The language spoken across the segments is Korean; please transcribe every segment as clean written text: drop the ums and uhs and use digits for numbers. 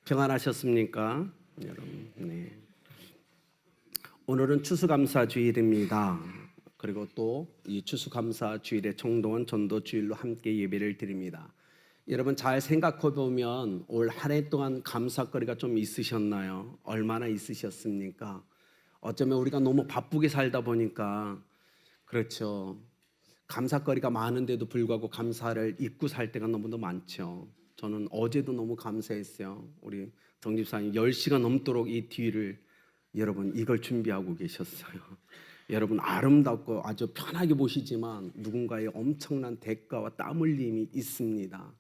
평안하셨습니까? 여러분, 네. 오늘은 추수감사주일입니다. 그리고 또 이 추수감사주일에 총동원 전도주일로 함께 예배를 드립니다. 여러분 잘 생각해 보면 올 한 해 동안 감사거리가 좀 있으셨나요? 얼마나 있으셨습니까? 어쩌면 우리가 너무 바쁘게 살다 보니까 그렇죠. 감사거리가 많은데도 불구하고 감사를 잊고 살 때가 너무도 많죠. 저는 어제도 너무 감사했어요. 우리 정집사님 10시간 넘도록 이 뒤를 여러분 이걸 준비하고 계셨어요. 여러분 아름답고 아주 편하게 보시지만 누군가의 엄청난 대가와 땀 흘림이 있습니다.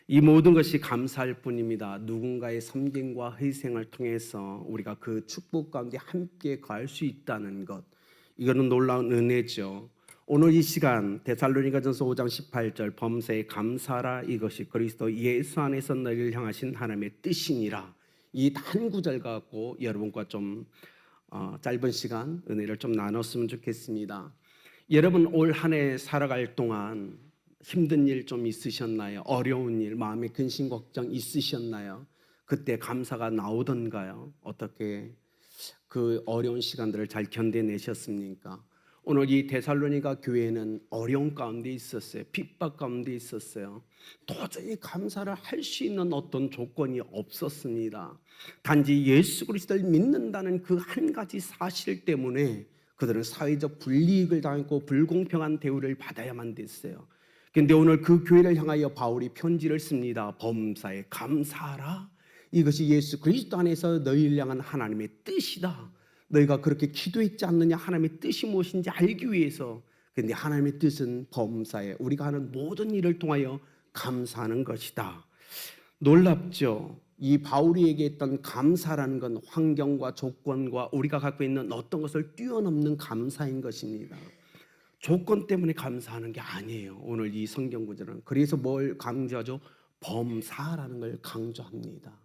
이 모든 것이 감사할 뿐입니다. 누군가의 섬김과 희생을 통해서 우리가 그 축복 가운데 함께 갈 수 있다는 것, 이거는 놀라운 은혜죠. 오늘 이 시간 데살로니가전서 5장 18절 범사에 감사라, 이것이 그리스도 예수 안에서 너희를 향하신 하나님의 뜻이니라. 이 한 구절 갖고 여러분과 좀 짧은 시간 은혜를 좀 나눴으면 좋겠습니다. 여러분 올 한 해 살아갈 동안 힘든 일 좀 있으셨나요? 어려운 일, 마음에 근심 걱정 있으셨나요? 그때 감사가 나오던가요? 어떻게 그 어려운 시간들을 잘 견뎌내셨습니까? 오늘 이 데살로니가 교회는 어려운 가운데 있었어요. 핍박 가운데 있었어요. 도저히 감사를 할 수 있는 어떤 조건이 없었습니다. 단지 예수 그리스도를 믿는다는 그 한 가지 사실 때문에 그들은 사회적 불이익을 당했고 불공평한 대우를 받아야만 됐어요. 그런데 오늘 그 교회를 향하여 바울이 편지를 씁니다. 범사에 감사하라. 이것이 예수 그리스도 안에서 너희를 향한 하나님의 뜻이다. 너희가 그렇게 기도했지 않느냐? 하나님의 뜻이 무엇인지 알기 위해서. 그런데 하나님의 뜻은 범사에 우리가 하는 모든 일을 통하여 감사하는 것이다. 놀랍죠? 이 바울이 얘기했던 감사라는 건 환경과 조건과 우리가 갖고 있는 어떤 것을 뛰어넘는 감사인 것입니다. 조건 때문에 감사하는 게 아니에요. 오늘 이 성경 구절은 그래서 뭘 강조하죠? 범사라는 걸 강조합니다.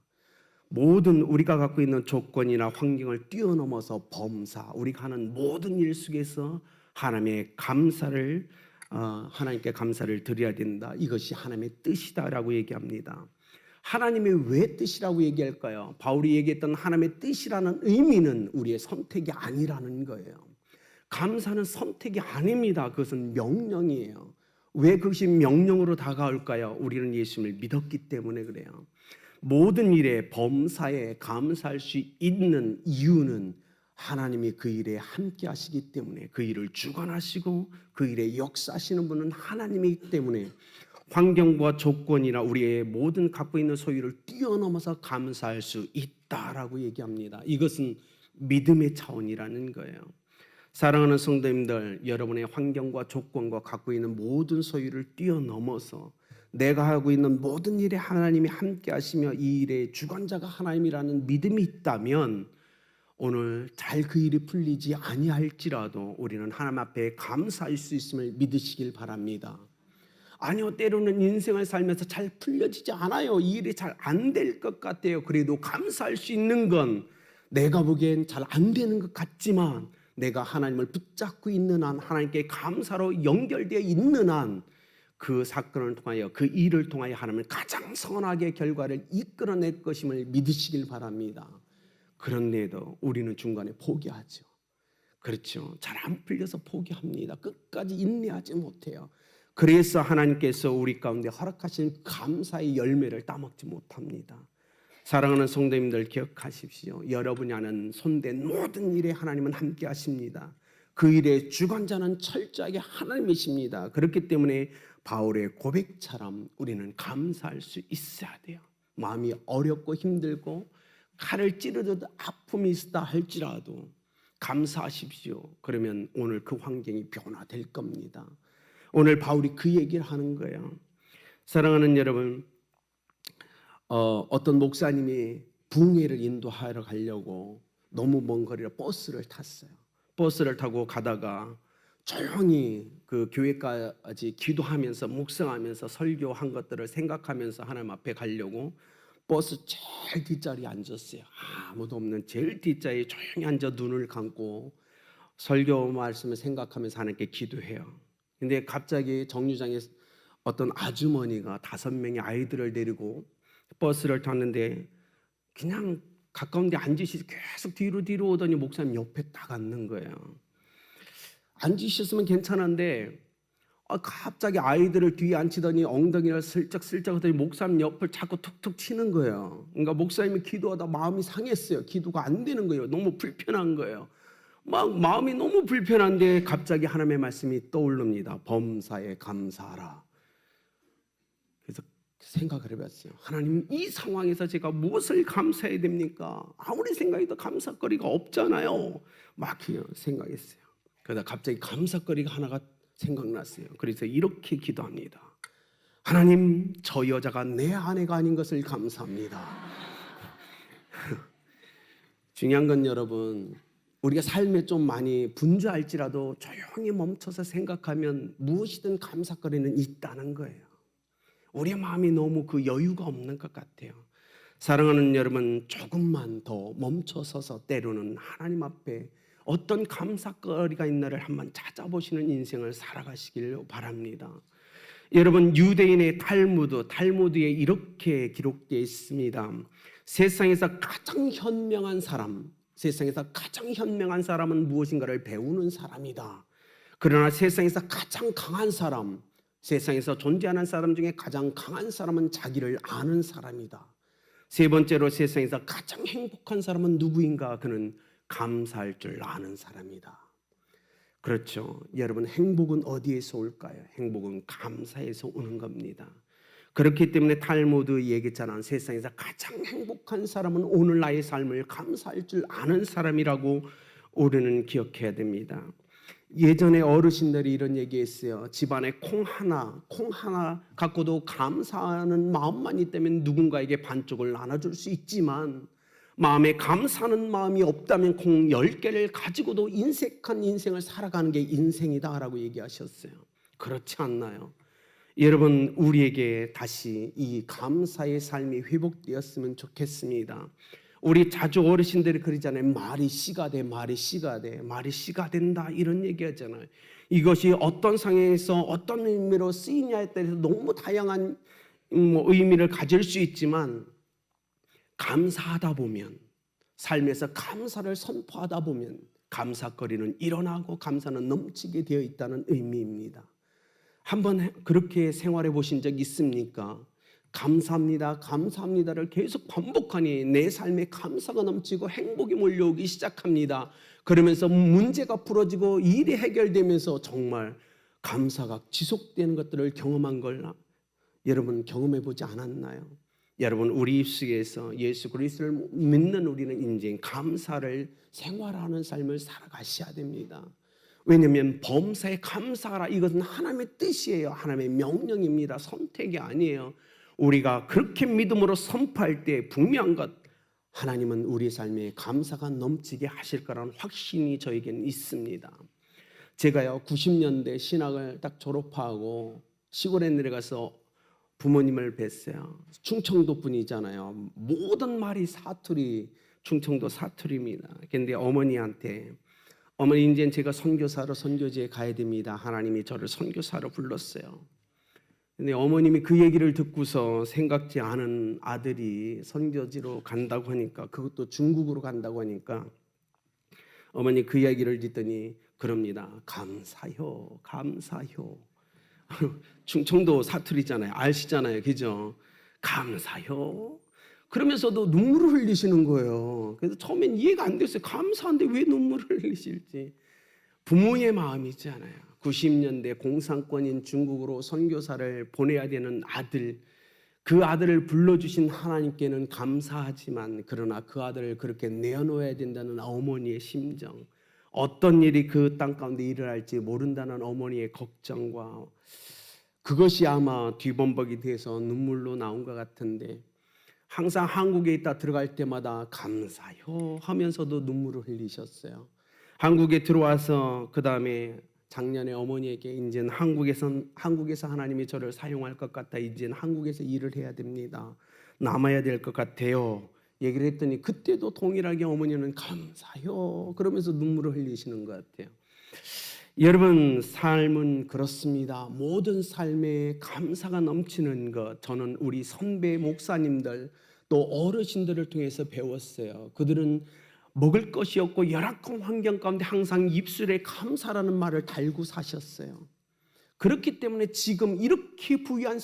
모든 우리가 갖고 있는 조건이나 환경을 뛰어넘어서 범사, 우리가 하는 모든 일 속에서 하나님의 감사를 하나님께 감사를 드려야 된다. 이것이 하나님의 뜻이다라고 얘기합니다. 하나님의 왜 뜻이라고 얘기할까요? 바울이 얘기했던 하나님의 뜻이라는 의미는 우리의 선택이 아니라는 거예요. 감사는 선택이 아닙니다. 그것은 명령이에요. 왜 그것이 명령으로 다가올까요? 우리는 예수님을 믿었기 때문에 그래요. 모든 일에 범사에 감사할 수 있는 이유는 하나님이 그 일에 함께 하시기 때문에, 그 일을 주관하시고 그 일에 역사하시는 분은 하나님이기 때문에 환경과 조건이나 우리의 모든 갖고 있는 소유를 뛰어넘어서 감사할 수 있다라고 얘기합니다. 이것은 믿음의 차원이라는 거예요. 사랑하는 성도님들, 여러분의 환경과 조건과 갖고 있는 모든 소유를 뛰어넘어서 내가 하고 있는 모든 일에 하나님이 함께 하시며 이 일의 주관자가 하나님이라는 믿음이 있다면 오늘 잘 그 일이 풀리지 아니할지라도 우리는 하나님 앞에 감사할 수 있음을 믿으시길 바랍니다. 아니요, 때로는 인생을 살면서 잘 풀려지지 않아요. 이 일이 잘 안 될 것 같아요. 그래도 감사할 수 있는 건 내가 보기엔 잘 안 되는 것 같지만 내가 하나님을 붙잡고 있는 한, 하나님께 감사로 연결되어 있는 한 그 사건을 통하여, 그 일을 통하여 하나님을 가장 선하게 결과를 이끌어낼 것임을 믿으시길 바랍니다. 그런데도 우리는 중간에 포기하죠. 그렇죠. 잘 안 풀려서 포기합니다. 끝까지 인내하지 못해요. 그래서 하나님께서 우리 가운데 허락하신 감사의 열매를 따먹지 못합니다. 사랑하는 성도님들 기억하십시오. 여러분이 하는 손댄 모든 일에 하나님은 함께 하십니다. 그 일의 주관자는 철저하게 하나님이십니다. 그렇기 때문에 바울의 고백처럼 우리는 감사할 수 있어야 돼요. 마음이 어렵고 힘들고 칼을 찌르듯 아픔이 있다 할지라도 감사하십시오. 그러면 오늘 그 환경이 변화될 겁니다. 오늘 바울이 그 얘기를 하는 거예요. 사랑하는 여러분, 어떤 목사님이 부흥회를 인도하러 가려고 너무 먼 거리를 버스를 탔어요. 버스를 타고 가다가 조용히 그 교회까지 기도하면서 묵상하면서 설교한 것들을 생각하면서 하나님 앞에 가려고 버스 제일 뒷자리에 앉았어요. 아무도 없는 제일 뒷자리에 조용히 앉아 눈을 감고 설교 말씀을 생각하면서 하나님께 기도해요. 근데 갑자기 정류장에 어떤 아주머니가 5명의 아이들을 데리고 버스를 탔는데 그냥 가까운 데 앉으시지 계속 뒤로 오더니 목사님 옆에 딱 앉는 거예요. 앉으셨으면 괜찮은데 갑자기 아이들을 뒤에 앉히더니 엉덩이를 슬쩍 하더니 목사님 옆을 자꾸 툭툭 치는 거예요. 그러니까 목사님이 기도하다 마음이 상했어요. 기도가 안 되는 거예요. 너무 불편한 거예요. 막 마음이 너무 불편한데 갑자기 하나님의 말씀이 떠오릅니다. 범사에 감사하라. 그래서 생각을 해봤어요. 하나님, 이 상황에서 제가 무엇을 감사해야 됩니까? 아무리 생각해도 감사거리가 없잖아요. 막 생각했어요. 그러다 갑자기 감사거리가 하나가 생각났어요. 그래서 이렇게 기도합니다. 하나님, 저 여자가 내 아내가 아닌 것을 감사합니다. 중요한 건 여러분, 우리가 삶에 좀 많이 분주할지라도 조용히 멈춰서 생각하면 무엇이든 감사거리는 있다는 거예요. 우리의 마음이 너무 그 여유가 없는 것 같아요. 사랑하는 여러분, 조금만 더 멈춰서서 때로는 하나님 앞에 어떤 감사거리가 있나를 한번 찾아보시는 인생을 살아가시길 바랍니다. 여러분, 유대인의 탈무드에 이렇게 기록되어 있습니다. 세상에서 가장 현명한 사람은 무엇인가를 배우는 사람이다. 그러나 세상에서 가장 강한 사람, 세상에서 존재하는 사람 중에 가장 강한 사람은 자기를 아는 사람이다. 세 번째로, 세상에서 가장 행복한 사람은 누구인가? 그는 감사할 줄 아는 사람이다. 그렇죠. 여러분, 행복은 어디에서 올까요? 행복은 감사에서 오는 겁니다. 그렇기 때문에 탈무드 얘기했잖아. 세상에서 가장 행복한 사람은 오늘 나의 삶을 감사할 줄 아는 사람이라고 우리는 기억해야 됩니다. 예전에 어르신들이 이런 얘기했어요. 집안에 콩 하나 갖고도 감사하는 마음만 있다면 누군가에게 반쪽을 나눠줄 수 있지만 마음에 감사하는 마음이 없다면 콩 10개를 가지고도 인색한 인생을 살아가는 게 인생이다라고 얘기하셨어요. 그렇지 않나요? 여러분, 우리에게 다시 이 감사의 삶이 회복되었으면 좋겠습니다. 우리 자주 어르신들이 그러잖아요. 말이 씨가 된다 이런 얘기하잖아요. 이것이 어떤 상황에서 어떤 의미로 쓰이냐에 따라서 너무 다양한 의미를 가질 수 있지만 감사하다 보면, 삶에서 감사를 선포하다 보면 감사거리는 일어나고 감사는 넘치게 되어 있다는 의미입니다. 한번 그렇게 생활해 보신 적 있습니까? 감사합니다를 계속 반복하니 내 삶에 감사가 넘치고 행복이 몰려오기 시작합니다. 그러면서 문제가 풀어지고 일이 해결되면서 정말 감사가 지속되는 것들을 경험한 걸 여러분 경험해 보지 않았나요? 여러분, 우리 입속에서 예수 그리스도를 믿는 우리는 인생 감사를 생활하는 삶을 살아가셔야 됩니다. 왜냐하면 범사에 감사하라, 이것은 하나님의 뜻이에요. 하나님의 명령입니다. 선택이 아니에요. 우리가 그렇게 믿음으로 선포할 때 분명한 것, 하나님은 우리 삶에 감사가 넘치게 하실 거라는 확신이 저에게는 있습니다. 제가요 90년대 신학을 딱 졸업하고 시골에 내려가서 부모님을 뵀어요. 충청도 분이잖아요. 모든 말이 사투리, 충청도 사투리입니다. 그런데 어머니한테, 어머니, 이제 제가 선교사로 선교지에 가야 됩니다. 하나님이 저를 선교사로 불렀어요. 근데 어머님이 그 얘기를 듣고서 생각지 않은 아들이 선교지로 간다고 하니까, 그것도 중국으로 간다고 하니까 어머니 그 이야기를 듣더니 그럽니다. 감사요. 충청도 사투리잖아요. 아시잖아요. 그죠? 감사요. 그러면서도 눈물을 흘리시는 거예요. 그래서 처음엔 이해가 안 됐어요. 감사한데 왜 눈물을 흘리실지. 부모의 마음이잖아요. 90년대 공산권인 중국으로 선교사를 보내야 되는 아들, 그 아들을 불러주신 하나님께는 감사하지만 그러나 그 아들을 그렇게 내어놓아야 된다는 어머니의 심정, 어떤 일이 그 땅 가운데 일어날지 모른다는 어머니의 걱정과 그것이 아마 뒤범벅이 돼서 눈물로 나온 것 같은데, 항상 한국에 있다 들어갈 때마다 감사요 하면서도 눈물을 흘리셨어요. 한국에 들어와서 그 다음에 작년에 어머니에게 이제는 한국에서 하나님이 저를 사용할 것 같다. 이제는 한국에서 일을 해야 됩니다. 남아야 될 것 같아요. 얘기를 했더니 그때도 동일하게 어머니는 감사요 그러면서 눈물을 흘리시는 것 같아요. 여러분, 삶은 그렇습니다. 모든 삶에 감사가 넘치는 것, 저는 우리 선배 목사님들, 또 어르신들을 통해서 배웠어요. 그들은 먹을 것이 없고 열악한 환경 가운데 항상 입술에 감사라는 말을 달고 사셨어요. 그렇기 때문에 지금 이렇게 부유한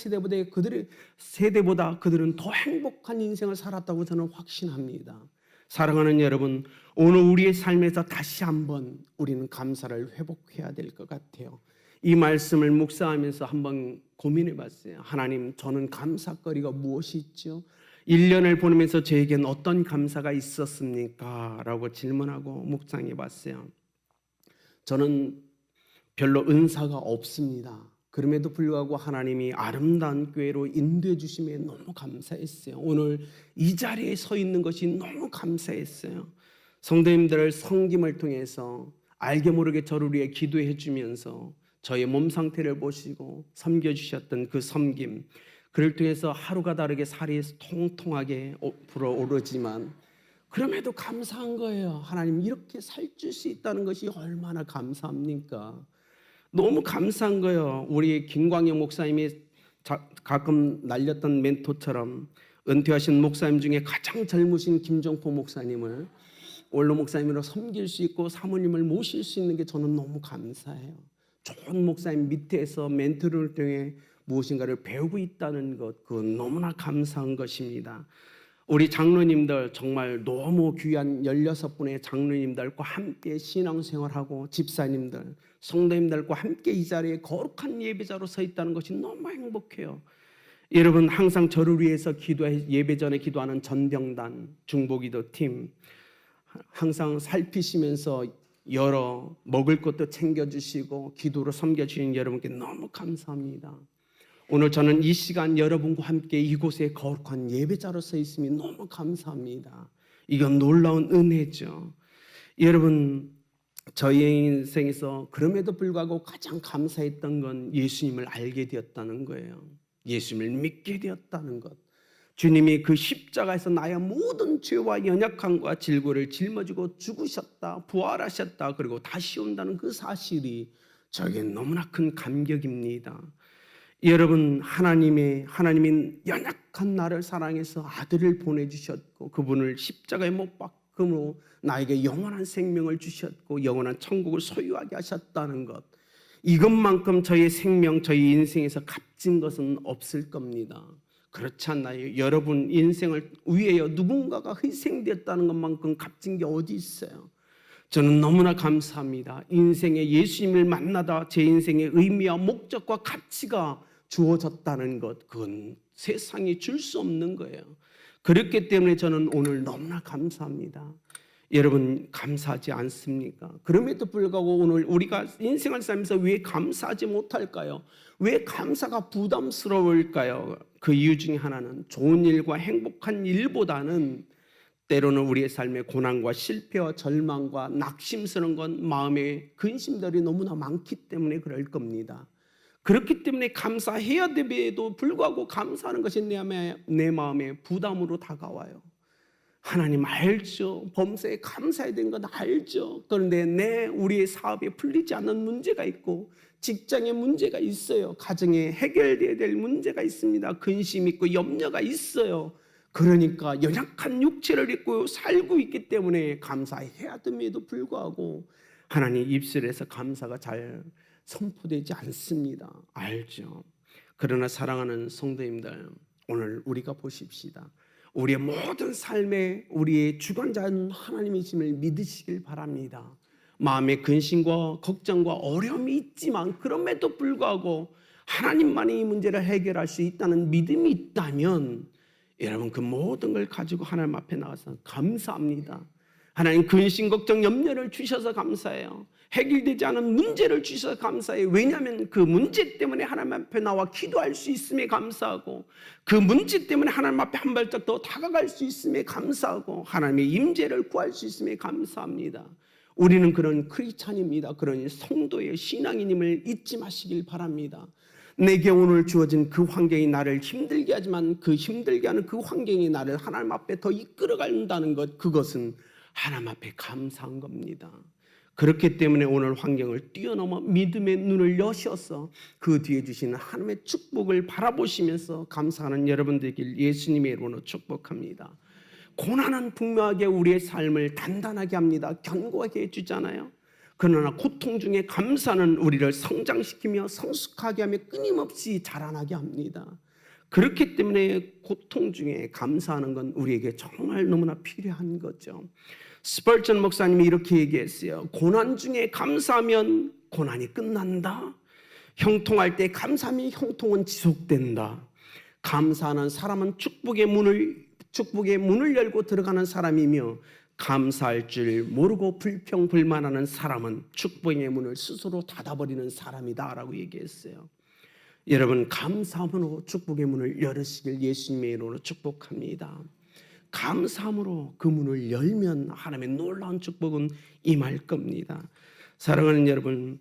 세대보다 그들은 더 행복한 인생을 살았다고 저는 확신합니다. 사랑하는 여러분, 오늘 우리의 삶에서 다시 한번 우리는 감사를 회복해야 될 것 같아요. 이 말씀을 묵상하면서 한번 고민해 봤어요. 하나님, 저는 감사거리가 무엇이 있죠? 1년을 보내면서 저에겐 어떤 감사가 있었습니까? 라고 질문하고 묵상해 봤어요. 저는 별로 은사가 없습니다. 그럼에도 불구하고 하나님이 아름다운 교회로 인도해 주심에 너무 감사했어요. 오늘 이 자리에 서 있는 것이 너무 감사했어요. 성도님들 섬김을 통해서 알게 모르게 저를 위해 기도해 주면서 저의 몸 상태를 보시고 섬겨주셨던 그 섬김, 그를 통해서 하루가 다르게 살이 통통하게 불어오르지만 그럼에도 감사한 거예요. 하나님, 이렇게 살찔 수 있다는 것이 얼마나 감사합니까? 너무 감사한 거예요. 우리 김광영 목사님이 가끔 날렸던 멘토처럼 은퇴하신 목사님 중에 가장 젊으신 김정포 목사님을 원로 목사님으로 섬길 수 있고 사모님을 모실 수 있는 게 저는 너무 감사해요. 좋은 목사님 밑에서 멘토를 통해 무엇인가를 배우고 있다는 것, 그건 너무나 감사한 것입니다. 우리 장로님들 정말 너무 귀한 16분의 장로님들과 함께 신앙생활하고 집사님들, 성도님들과 함께 이 자리에 거룩한 예배자로 서 있다는 것이 너무 행복해요. 여러분, 항상 저를 위해서 예배 전에 기도하는 전병단, 중보기도 팀 항상 살피시면서 여러 먹을 것도 챙겨주시고 기도로 섬겨주신 여러분께 너무 감사합니다. 오늘 저는 이 시간 여러분과 함께 이곳에 거룩한 예배자로 서 있음이 너무 감사합니다. 이건 놀라운 은혜죠. 여러분, 저희 인생에서 그럼에도 불구하고 가장 감사했던 건 예수님을 알게 되었다는 거예요. 예수님을 믿게 되었다는 것. 주님이 그 십자가에서 나의 모든 죄와 연약함과 질고를 짊어지고 죽으셨다, 부활하셨다, 그리고 다시 온다는 그 사실이 저에겐 너무나 큰 감격입니다. 여러분, 하나님이 연약한 나를 사랑해서 아들을 보내주셨고 그분을 십자가에 못 박음으로 나에게 영원한 생명을 주셨고 영원한 천국을 소유하게 하셨다는 것, 이것만큼 저의 생명, 저희 인생에서 값진 것은 없을 겁니다. 그렇지 않나요? 여러분 인생을 위하여 누군가가 희생되었다는 것만큼 값진 게 어디 있어요? 저는 너무나 감사합니다. 인생에 예수님을 만나다 제 인생의 의미와 목적과 가치가 주어졌다는 것, 그건 세상이 줄 수 없는 거예요. 그렇기 때문에 저는 오늘 너무나 감사합니다. 여러분 감사하지 않습니까? 그럼에도 불구하고 오늘 우리가 인생을 살면서 왜 감사하지 못할까요? 왜 감사가 부담스러울까요? 그 이유 중에 하나는 좋은 일과 행복한 일보다는 때로는 우리의 삶의 고난과 실패와 절망과 낙심스러운 건 마음의 근심들이 너무나 많기 때문에 그럴 겁니다. 그렇기 때문에 감사해야 됨에도 불구하고 감사하는 것이 내 마음에 부담으로 다가와요. 하나님 알죠. 범사에 감사해야 되는 건 알죠. 그런데 우리의 사업에 풀리지 않는 문제가 있고 직장에 문제가 있어요. 가정에 해결돼야 될 문제가 있습니다. 근심 있고 염려가 있어요. 그러니까 연약한 육체를 입고 살고 있기 때문에 감사해야 됨에도 불구하고 하나님 입술에서 감사가 잘 선포되지 않습니다. 알죠. 그러나 사랑하는 성도님들, 오늘 우리가 보십시다. 우리의 모든 삶에 우리의 주관자는 하나님이심을 믿으시길 바랍니다. 마음에 근심과 걱정과 어려움이 있지만 그럼에도 불구하고 하나님만이 이 문제를 해결할 수 있다는 믿음이 있다면 여러분 그 모든 걸 가지고 하나님 앞에 나와서 감사합니다. 하나님 근심, 걱정, 염려를 주셔서 감사해요. 해결되지 않은 문제를 주셔서 감사해요. 왜냐하면 그 문제 때문에 하나님 앞에 나와 기도할 수 있음에 감사하고 그 문제 때문에 하나님 앞에 한 발짝 더 다가갈 수 있음에 감사하고 하나님의 임재를 구할 수 있음에 감사합니다. 우리는 그런 크리스찬입니다. 그런 성도의 신앙인임을 잊지 마시길 바랍니다. 내게 오늘 주어진 그 환경이 나를 힘들게 하지만 그 힘들게 하는 그 환경이 나를 하나님 앞에 더 이끌어간다는 것, 그것은 하나님 앞에 감사한 겁니다. 그렇기 때문에 오늘 환경을 뛰어넘어 믿음의 눈을 여셔서 그 뒤에 주시는 하나님의 축복을 바라보시면서 감사하는 여러분 되길 예수님의 이름으로 축복합니다. 고난은 분명하게 우리의 삶을 단단하게 합니다. 견고하게 해주잖아요. 그러나 고통 중에 감사는 우리를 성장시키며 성숙하게 하며 끊임없이 자라나게 합니다. 그렇기 때문에 고통 중에 감사하는 건 우리에게 정말 너무나 필요한 거죠. 스펄전 목사님이 이렇게 얘기했어요. 고난 중에 감사하면 고난이 끝난다. 형통할 때 감사하면 형통은 지속된다. 감사하는 사람은 축복의 문을 열고 들어가는 사람이며, 감사할 줄 모르고 불평불만하는 사람은 축복의 문을 스스로 닫아버리는 사람이다라고 얘기했어요. 여러분, 감사함으로 축복의 문을 열으시길 예수님의 이름으로 축복합니다. 감사함으로 그 문을 열면 하나님의 놀라운 축복은 임할 겁니다. 사랑하는 여러분,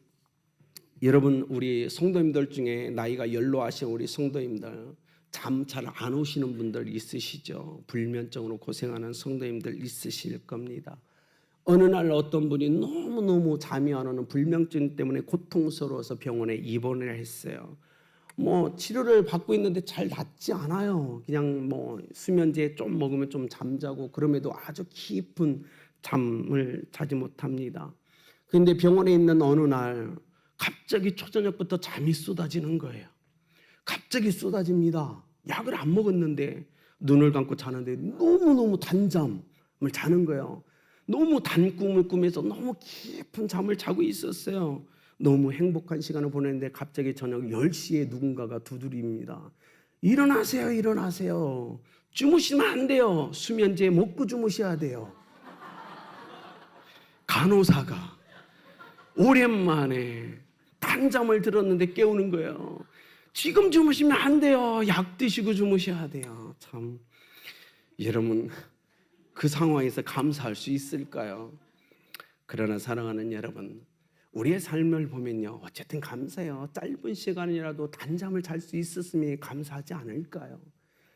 우리 성도님들 중에 나이가 연로하신 우리 성도님들, 잠 잘 안 오시는 분들 있으시죠? 불면증으로 고생하는 성도님들 있으실 겁니다. 어느 날 어떤 분이 너무너무 잠이 안 오는 불면증 때문에 고통스러워서 병원에 입원을 했어요. 치료를 받고 있는데 잘 낫지 않아요. 그냥 수면제 좀 먹으면 좀 잠자고, 그럼에도 아주 깊은 잠을 자지 못합니다. 그런데 병원에 있는 어느 날 갑자기 초저녁부터 잠이 쏟아지는 거예요. 갑자기 쏟아집니다. 약을 안 먹었는데 눈을 감고 자는데 너무너무 단잠을 자는 거예요. 너무 단 꿈을 꾸면서 너무 깊은 잠을 자고 있었어요. 너무 행복한 시간을 보냈는데 갑자기 저녁 10시에 누군가가 두드립니다. 일어나세요, 일어나세요. 주무시면 안 돼요. 수면제 먹고 주무셔야 돼요. 간호사가 오랜만에 단잠을 들었는데 깨우는 거예요. 지금 주무시면 안 돼요. 약 드시고 주무셔야 돼요. 참, 여러분, 그 상황에서 감사할 수 있을까요? 그러나 사랑하는 여러분, 우리의 삶을 보면요, 어쨌든 감사해요. 짧은 시간이라도 단잠을 잘 수 있었으면 감사하지 않을까요?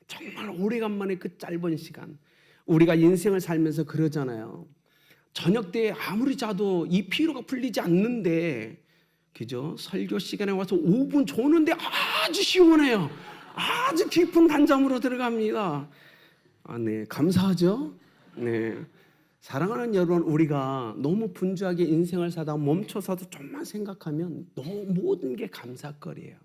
정말 오래간만에 그 짧은 시간, 우리가 인생을 살면서 그러잖아요. 저녁 때 아무리 자도 이 피로가 풀리지 않는데, 그죠? 설교 시간에 와서 5분 조는데 아주 시원해요. 아주 깊은 단잠으로 들어갑니다. 네, 감사하죠? 네. 사랑하는 여러분, 우리가 너무 분주하게 인생을 사다 멈춰서도 좀만 생각하면 모든 게 감사거리예요.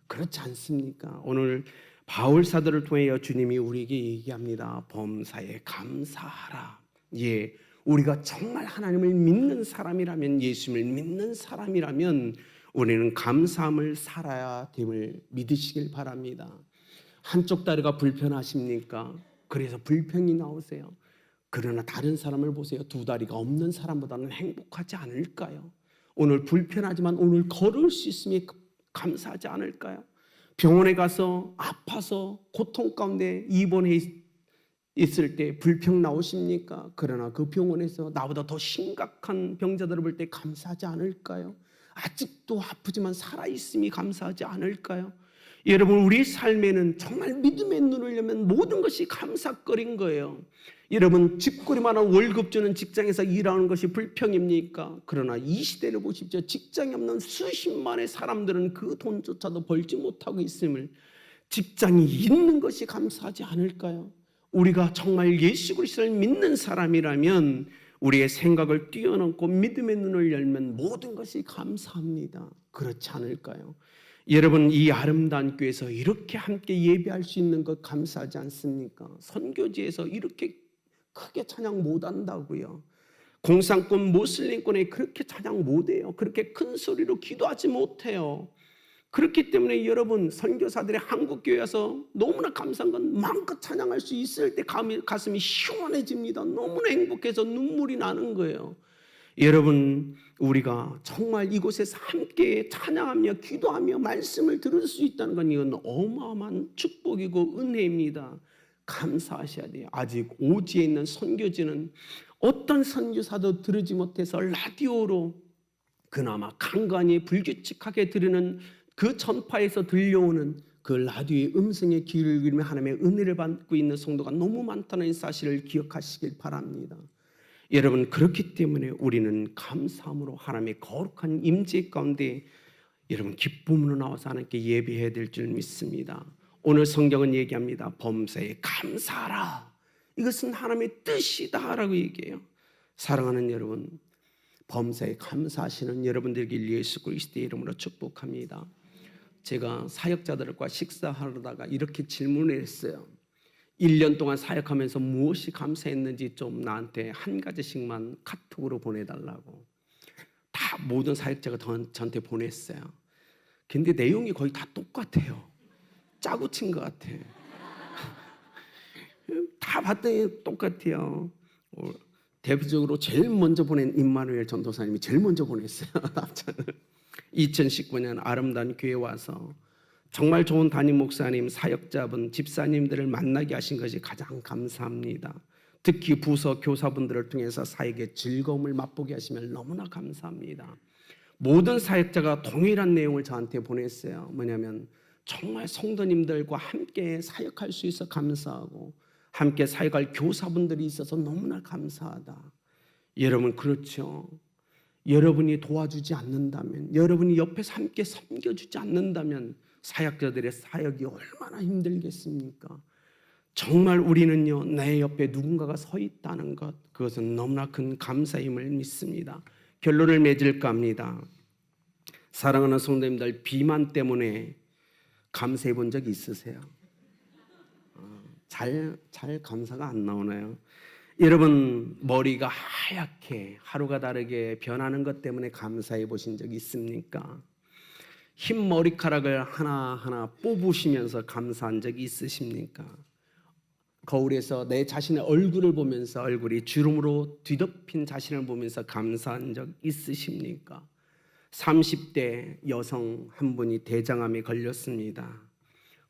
그렇지 않습니까? 오늘 바울 사도를 통해 주님이 우리에게 얘기합니다. 범사에 감사하라. 예, 우리가 정말 하나님을 믿는 사람이라면, 예수님을 믿는 사람이라면 우리는 감사함을 살아야 됨을 믿으시길 바랍니다. 한쪽 다리가 불편하십니까? 그래서 불평이 나오세요. 그러나 다른 사람을 보세요. 두 다리가 없는 사람보다는 행복하지 않을까요? 오늘 불편하지만 오늘 걸을 수 있으면 감사하지 않을까요? 병원에 가서 아파서 고통 가운데 입원해 있을 때 불평 나오십니까? 그러나 그 병원에서 나보다 더 심각한 병자들을 볼 때 감사하지 않을까요? 아직도 아프지만 살아있음이 감사하지 않을까요? 여러분, 우리 삶에는 정말 믿음의 눈을 열면 모든 것이 감사거리인 거예요. 여러분, 집꼬리만한 월급 주는 직장에서 일하는 것이 불평입니까? 그러나 이 시대를 보십시오. 직장이 없는 수십만의 사람들은 그 돈조차도 벌지 못하고 있음을, 직장이 있는 것이 감사하지 않을까요? 우리가 정말 예수 그리스도를 믿는 사람이라면 우리의 생각을 뛰어넘고 믿음의 눈을 열면 모든 것이 감사합니다. 그렇지 않을까요? 여러분, 이 아름다운 교회에서 이렇게 함께 예배할 수 있는 것 감사하지 않습니까? 선교지에서 이렇게 크게 찬양 못한다고요. 공산권 모슬림권에 그렇게 찬양 못해요. 그렇게 큰 소리로 기도하지 못해요. 그렇기 때문에 여러분, 선교사들이 한국교회에 와서 너무나 감사한 건 마음껏 찬양할 수 있을 때 가슴이 시원해집니다. 너무나 행복해서 눈물이 나는 거예요. 여러분, 우리가 정말 이곳에서 함께 찬양하며 기도하며 말씀을 들을 수 있다는 건 이건 어마어마한 축복이고 은혜입니다. 감사하셔야 돼요. 아직 오지에 있는 선교지는 어떤 선교사도 들으지 못해서 라디오로 그나마 간간히 불규칙하게 들으는 그 전파에서 들려오는 그 라디오의 음성에 귀를 기울이며 하나님의 은혜를 받고 있는 성도가 너무 많다는 사실을 기억하시길 바랍니다. 여러분, 그렇기 때문에 우리는 감사함으로 하나님의 거룩한 임재 가운데 여러분 기쁨으로 나와서 하나님께 예배해야 될 줄 믿습니다. 오늘 성경은 얘기합니다. 범사에 감사하라. 이것은 하나님의 뜻이다라고 얘기해요. 사랑하는 여러분, 범사에 감사하시는 여러분들에게 예수 그리스도의 이름으로 축복합니다. 제가 사역자들과 식사하다가 이렇게 질문을 했어요. 1년 동안 사역하면서 무엇이 감사했는지 좀 나한테 한 가지씩만 카톡으로 보내달라고. 다 모든 사역자가 저한테 보냈어요. 근데 내용이 거의 다 똑같아요. 짜고 친 것 같아. 다 봤더니 똑같아요. 대표적으로 제일 먼저 보낸 임마누엘 전도사님이 제일 먼저 보냈어요. 2019년 아름다운 교회 와서 정말 좋은 담임 목사님, 사역자분, 집사님들을 만나게 하신 것이 가장 감사합니다. 특히 부서 교사분들을 통해서 사역의 즐거움을 맛보게 하시면 너무나 감사합니다. 모든 사역자가 동일한 내용을 저한테 보냈어요. 뭐냐면 정말 성도님들과 함께 사역할 수 있어 감사하고 함께 사역할 교사분들이 있어서 너무나 감사하다. 여러분, 그렇죠. 여러분이 도와주지 않는다면, 여러분이 옆에서 함께 섬겨주지 않는다면 사역자들의 사역이 얼마나 힘들겠습니까? 정말 우리는요, 내 옆에 누군가가 서 있다는 것, 그것은 너무나 큰 감사임을 믿습니다. 결론을 맺을까 합니다. 사랑하는 성도님들, 비만 때문에 감사해 본 적이 있으세요? 잘 감사가 안 나오나요? 여러분, 머리가 하얗게 하루가 다르게 변하는 것 때문에 감사해 보신 적 있습니까? 흰 머리카락을 하나하나 뽑으시면서 감사한 적이 있으십니까? 거울에서 내 자신의 얼굴을 보면서 얼굴이 주름으로 뒤덮인 자신을 보면서 감사한 적 있으십니까? 30대 여성 한 분이 대장암에 걸렸습니다.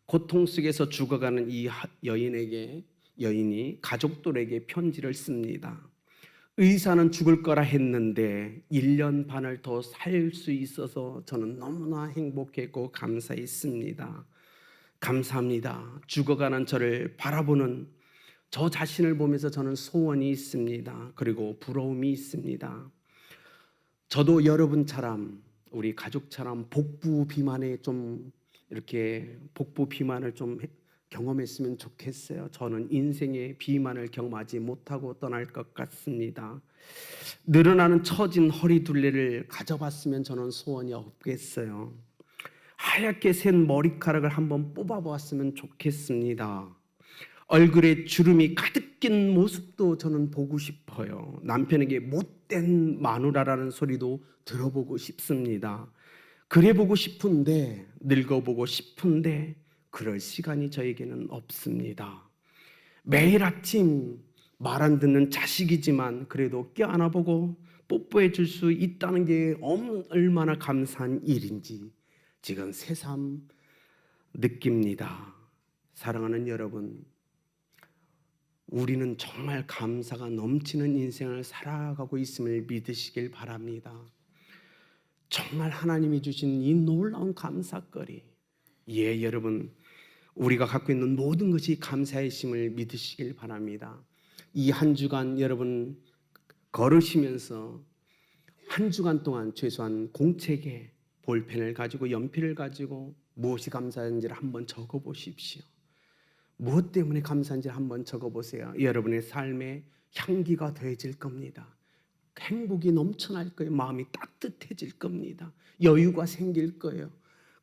고통 속에서 죽어가는 이 여인이 가족들에게 편지를 씁니다. 의사는 죽을 거라 했는데 1년 반을 더 살 수 있어서 저는 너무나 행복했고 감사했습니다. 감사합니다. 죽어가는 저를 바라보는 저 자신을 보면서 저는 소원이 있습니다. 그리고 부러움이 있습니다. 저도 여러분처럼 우리 가족처럼 복부 비만에 좀 이렇게 복부 비만을 좀 경험했으면 좋겠어요. 저는 인생의 비만을 경험하지 못하고 떠날 것 같습니다. 늘어나는 처진 허리 둘레를 가져봤으면 저는 소원이 없겠어요. 하얗게 센 머리카락을 한번 뽑아보았으면 좋겠습니다. 얼굴에 주름이 가득 낀 모습도 저는 보고 싶어요. 남편에게 못된 마누라라는 소리도 들어보고 싶습니다. 그래보고 싶은데, 늙어보고 싶은데 그럴 시간이 저에게는 없습니다. 매일 아침 말 안 듣는 자식이지만 그래도 껴안아보고 뽀뽀해 줄 수 있다는 게 얼마나 감사한 일인지 지금 새삼 느낍니다. 사랑하는 여러분, 우리는 정말 감사가 넘치는 인생을 살아가고 있음을 믿으시길 바랍니다. 정말 하나님이 주신 이 놀라운 감사거리, 여러분, 우리가 갖고 있는 모든 것이 감사이심을 믿으시길 바랍니다. 이 한 주간 여러분 걸으시면서 한 주간 동안 최소한 공책에 볼펜을 가지고 연필을 가지고 무엇이 감사한지를 한번 적어보십시오. 무엇 때문에 감사한지를 한번 적어보세요. 여러분의 삶에 향기가 더해질 겁니다. 행복이 넘쳐날 거예요. 마음이 따뜻해질 겁니다. 여유가 생길 거예요.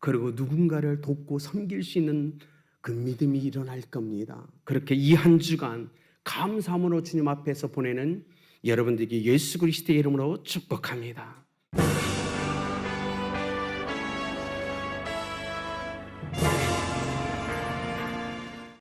그리고 누군가를 돕고 섬길 수 있는 그 믿음이 일어날 겁니다. 그렇게 이 한 주간 감사함으로 주님 앞에서 보내는 여러분들에게 예수 그리스도의 이름으로 축복합니다.